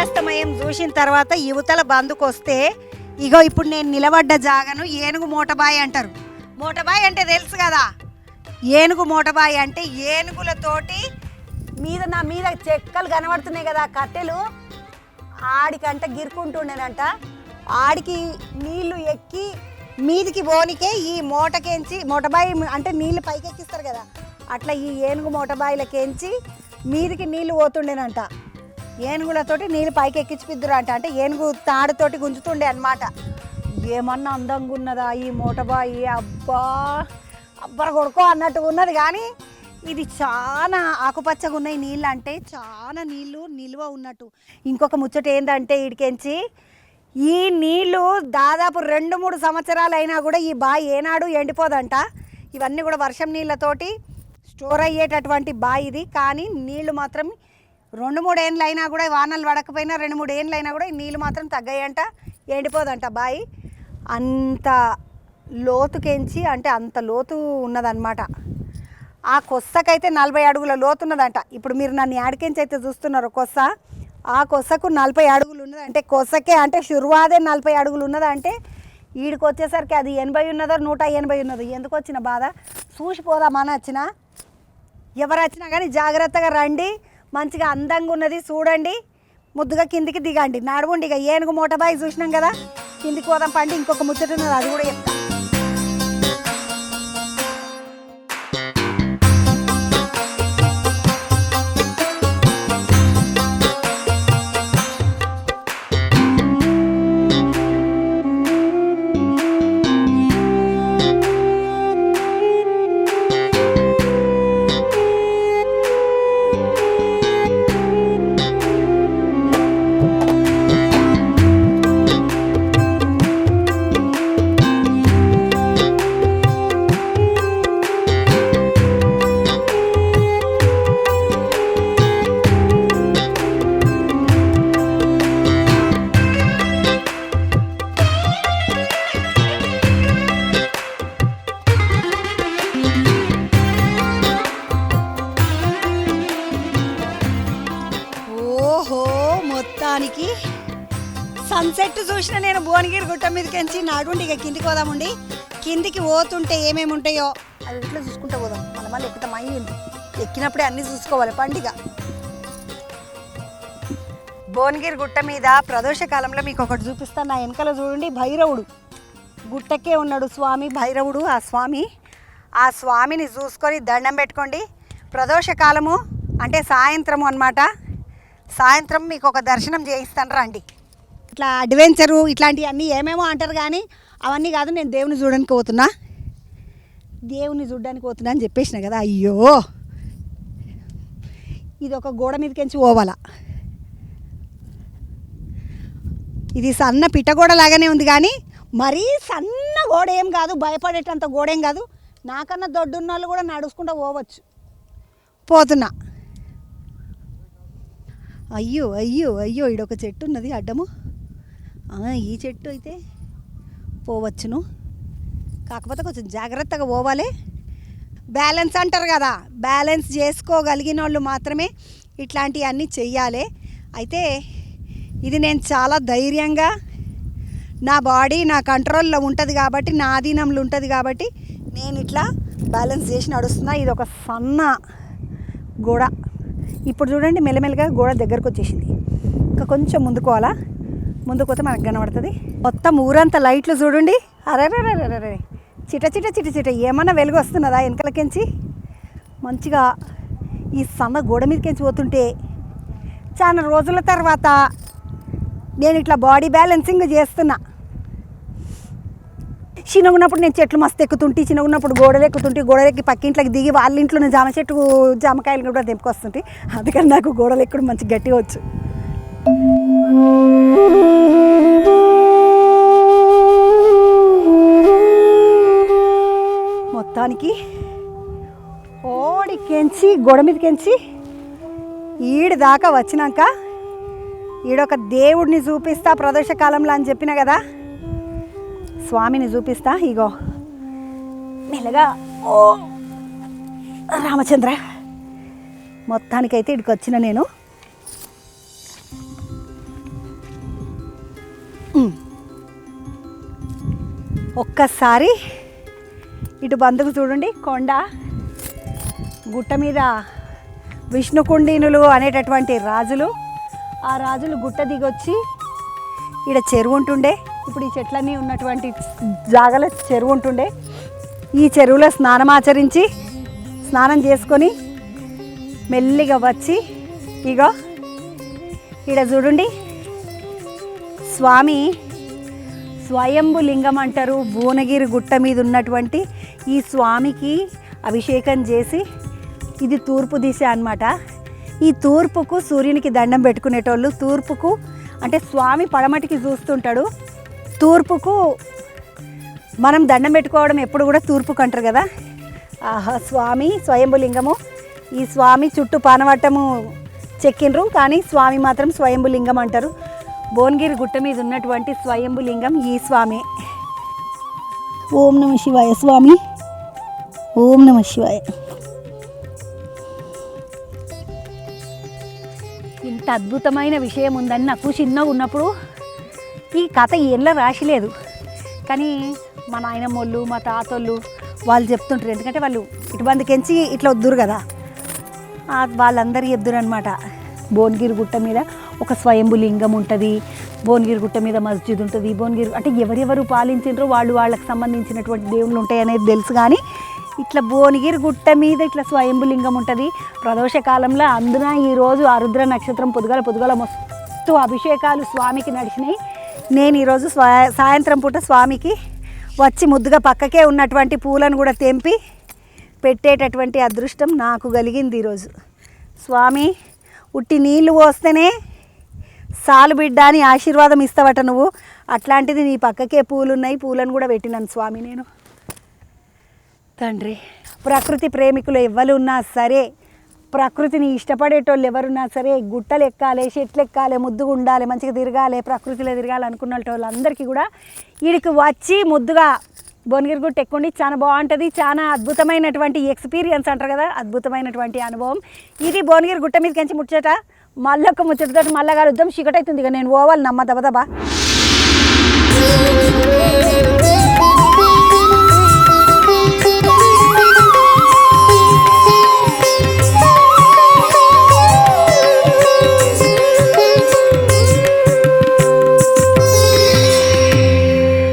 సూర్యాస్తమయం చూసిన తర్వాత యువతల బందుకొస్తే ఇగో ఇప్పుడు నేను నిలబడ్డ జాగను ఏనుగు మూటబాయి అంటారు. మూటబాయి అంటే తెలుసు కదా, ఏనుగు మూటబాయి అంటే ఏనుగులతోటి నా మీద చెక్కలు కనబడుతున్నాయి కదా కట్టెలు, ఆడికంట గిరుకుంటుండేనంట. ఆడికి నీళ్లు ఎక్కి మీదికి పోనికే ఈ మూటబాయి అంటే నీళ్ళు పైకెక్కిస్తారు కదా, అట్లా ఈ ఏనుగు మూటబాయిలకెంచి మీదికి నీళ్లు పోతుండేనంట. ఏనుగులతోటి నీళ్ళు పైకి ఎక్కించిపిద్దురు అంటే ఏనుగు తాడుతోటి గుంజుతుండే అనమాట. ఏమన్నా అందంగా ఉన్నదా ఈ మూటబాయి, అబ్బర కొడుకో అన్నట్టు ఉన్నది. కానీ ఇది చాలా ఆకుపచ్చగా ఉన్నాయి నీళ్ళు, అంటే చాలా నీళ్ళు నిల్వ ఉన్నట్టు. ఇంకొక ముచ్చట ఏంటంటే వీడికెంచి ఈ నీళ్ళు దాదాపు 2-3 సంవత్సరాలు అయినా కూడా ఈ బావి ఏనాడు ఎండిపోదంట. ఇవన్నీ కూడా వర్షం నీళ్ళతోటి స్టోర్ అయ్యేటటువంటి బావి ఇది. కానీ నీళ్లు మాత్రం 2-3 ఏళ్ళు అయినా కూడా, వానలు పడకపోయినా 2-3 ఏళ్ళు అయినా కూడా ఈ నీళ్ళు మాత్రం తగ్గాయంట, ఎండిపోదంట బావి. అంత లోతుకెంచి అంటే అంత లోతు ఉన్నదన్నమాట. ఆ కొస్సకైతే 40 అడుగుల లోతు ఉన్నదంట. ఇప్పుడు మీరు నన్ను యాడికెంచి అయితే చూస్తున్నారు కొస్స, ఆ కొస్సకు 40 అడుగులు ఉన్నది. అంటే కొస్సకే అంటే శురువాదే 40 అడుగులు ఉన్నదంటే వీడికి వచ్చేసరికి అది 80 ఉన్నదో 180 ఉన్నదో. ఎందుకు వచ్చిన బాధ, చూసిపోదామని వచ్చిన. ఎవరు వచ్చినా కానీ జాగ్రత్తగా రండి, మంచిగా అందంగా ఉన్నది చూడండి, ముద్దుగా కిందికి దిగండి, నడవండి. ఇక ఏనుగు మూటబాయి చూసినాం కదా, కిందికి పోదాం పండి. ఇంకొక ముచ్చట ఉన్నది, అది కూడా చెప్తా. మొత్తానికి సన్సెట్ చూసిన నేను భువనగిరి గుట్ట మీదకించి నడుండి. ఇక కిందికి పోదామండి. కిందికి పోతుంటే ఏమేమి ఉంటాయో అది ఇట్లా చూసుకుంటూ పోదాం. మళ్ళీ ఎక్కుతాం, అయ్యింది ఎక్కినప్పుడే అన్నీ చూసుకోవాలి పండుగ. భువనగిరి గుట్ట మీద ప్రదోష కాలంలో మీకు ఒకటి చూపిస్తాను. నా వెనకాల చూడండి, భైరవుడు గుట్టకే ఉన్నాడు స్వామి భైరవుడు. ఆ స్వామిని చూసుకొని దండం పెట్టుకోండి. ప్రదోష కాలము అంటే సాయంత్రము అన్నమాట. సాయంత్రం మీకు ఒక దర్శనం చేయిస్తాను రండి. ఇట్లా అడ్వెంచరు ఇట్లాంటివన్నీ ఏమేమో అంటారు కానీ అవన్నీ కాదు. నేను దేవుని చూడడానికి పోతున్నా అని చెప్పేసిన కదా. అయ్యో, ఇది ఒక గోడ మీదకించి పోవాలా. ఇది సన్న పిట్టగోడ లాగానే ఉంది కానీ మరీ సన్న గోడ ఏం కాదు, భయపడేటంత గోడ ఏం కాదు. నాకన్నా దొడ్డున్న వాళ్ళు కూడా నడుచుకుంటూ పోవచ్చు. పోతున్నా. అయ్యో అయ్యో అయ్యో, ఈడొక చెట్టు ఉన్నది అడ్డము. ఈ చెట్టు అయితే పోవచ్చును, కాకపోతే కొంచెం జాగ్రత్తగా పోవాలి. బ్యాలెన్స్ అంటారు కదా, బ్యాలెన్స్ చేసుకోగలిగిన వాళ్ళు మాత్రమే ఇట్లాంటివన్నీ చెయ్యాలి. అయితే ఇది నేను చాలా ధైర్యంగా, నా బాడీ నా కంట్రోల్లో ఉంటుంది కాబట్టి, నా ఆధీనంలో ఉంటుంది కాబట్టి నేను ఇట్లా బ్యాలెన్స్ చేసి నడుస్తున్నా. ఇది ఒక సన్న గోడ. ఇప్పుడు చూడండి మెల్లమెల్లగా గోడ దగ్గరకు వచ్చేసింది. ఇంకా కొంచెం ముందుకోవాలా, ముందుకు పోతే మనకు కనబడుతుంది. మొత్తం ఊరంతా లైట్లు చూడండి. అరే చిట చిట చిట చిట ఏమన్నా వెలుగు వస్తున్నదా వెనకలకించి. మంచిగా ఈ సన్న గోడ మీదకించి పోతుంటే చాలా రోజుల తర్వాత నేను ఇట్లా బాడీ బ్యాలెన్సింగ్ చేస్తున్నా. చిన్నగా ఉన్నప్పుడు నేను చెట్లు మస్తు ఎక్కుతుంటే, చిన్నగా ఉన్నప్పుడు గోడలు గోడలెక్కి పక్కింట్లోకి దిగి వాళ్ళ ఇంట్లో జామకాయలు కూడా తెంపుకొస్తుంటే, అందుకని నాకు గోడలు ఎక్కడం మంచి గట్టిగా వచ్చు. మొత్తానికి ఓడికెంచి గోడ మీదకెంచి ఈడి దాకా వచ్చినాక ఈడొక దేవుడిని చూపిస్తా ప్రదోషకాలంలో అని చెప్పిన కదా, స్వామిని చూపిస్తా. ఇగో మెల్లగా ఓ రామచంద్ర. మొత్తానికైతే ఇక్కడికి వచ్చిన నేను ఒక్కసారి ఇటు బందుకు చూడండి, కొండ గుట్ట మీద విష్ణుకుండినులు అనేటటువంటి రాజులు, ఆ రాజులు గుట్ట దిగొచ్చి ఇక్కడ చెరువు ఉంటుండే. ఇప్పుడు ఈ చెట్లన్నీ ఉన్నటువంటి జాగాలో చెరువు ఉంటుండే. ఈ చెరువులో స్నానం చేసుకొని మెల్లిగా వచ్చి ఇగో ఇక్కడ చూడండి, స్వామి స్వయంభు లింగం అంటారు. భువనగిరి గుట్ట మీద ఉన్నటువంటి ఈ స్వామికి అభిషేకం చేసి, ఇది తూర్పు దిశ అన్నమాట. ఈ తూర్పుకు సూర్యునికి దండం పెట్టుకునేటోళ్ళు, తూర్పుకు అంటే స్వామి పడమటికి చూస్తుంటాడు, తూర్పుకు మనం దండం పెట్టుకోవడం ఎప్పుడు కూడా తూర్పుకు అంటారు కదా. ఆహా, స్వామి స్వయంభు లింగము. ఈ స్వామి చుట్టూ పానవట్టము చెక్కిండ్రు, కానీ స్వామి మాత్రం స్వయంభు లింగం అంటారు. భువనగిరి గుట్ట మీద ఉన్నటువంటి స్వయంభు లింగం ఈ స్వామి. ఓం నమ శివాయ స్వామి, ఓం నమ శివాయ. ఇంత అద్భుతమైన విషయం ఉందని నాకు చిన్నగా ఉన్నప్పుడు ఈ కథ ఏంలా రాసిలేదు, కానీ మా నాయనమ్మోళ్ళు మా తాతోళ్ళు వాళ్ళు చెప్తుంటారు. ఎందుకంటే వాళ్ళు ఇటు బందుకెంచి ఇట్లా వద్దురు కదా, వాళ్ళందరూ చెప్తురు అనమాట. భువనగిరి గుట్ట మీద ఒక స్వయంభు లింగం ఉంటుంది, భువనగిరి గుట్ట మీద మస్జిద్ ఉంటుంది. భువనగిరి అంటే ఎవరెవరు పాలించారో వాళ్ళకి సంబంధించినటువంటి దేవుళ్ళు ఉంటాయి అనేది తెలుసు, కానీ ఇట్లా భువనగిరి గుట్ట మీద ఇట్లా స్వయంభు లింగం ఉంటుంది. ప్రదోష కాలంలో అందున ఈరోజు ఆరుద్ర నక్షత్రం పొద్దుగాల మస్తు అభిషేకాలు స్వామికి నడిచినాయి. నేను ఈరోజు సాయంత్రం పూట స్వామికి వచ్చి ముద్దుగా పక్కకే ఉన్నటువంటి పూలను కూడా తెంపి పెట్టేటటువంటి అదృష్టం నాకు కలిగింది ఈరోజు. స్వామి ఉట్టి నీళ్లు పోస్తేనే సాలు బిడ్డ అని ఆశీర్వాదం ఇస్తావట నువ్వు, అట్లాంటిది నీ పక్కకే పూలున్నాయి, పూలను కూడా పెట్టినాను స్వామి నేను. తండ్రి, ప్రకృతి ప్రేమికులు ఎవరు ఉన్నా సరే, ప్రకృతిని ఇష్టపడేటోళ్ళు ఎవరున్నా సరే, గుట్టలు ఎక్కాలి, చెట్లు ఎక్కాలి, ముద్దుగా ఉండాలి, మంచిగా తిరగాలి, ప్రకృతిలో తిరగాలి అనుకున్న వాళ్ళందరికీ కూడా వీడికి వచ్చి ముద్దుగా భువనగిరి గుట్ట ఎక్కుండి చాలా బాగుంటుంది. చాలా అద్భుతమైనటువంటి ఎక్స్పీరియన్స్ అంటారు కదా, అద్భుతమైనటువంటి అనుభవం ఇది. భువనగిరి గుట్ట మీద కంచి ముచ్చట, మళ్ళీ ఒక ముచ్చటతో మళ్ళీ కలుద్దాం. చీకటి అవుతుంది ఇక, నేను పోవాలి నమ్మ దబదబా.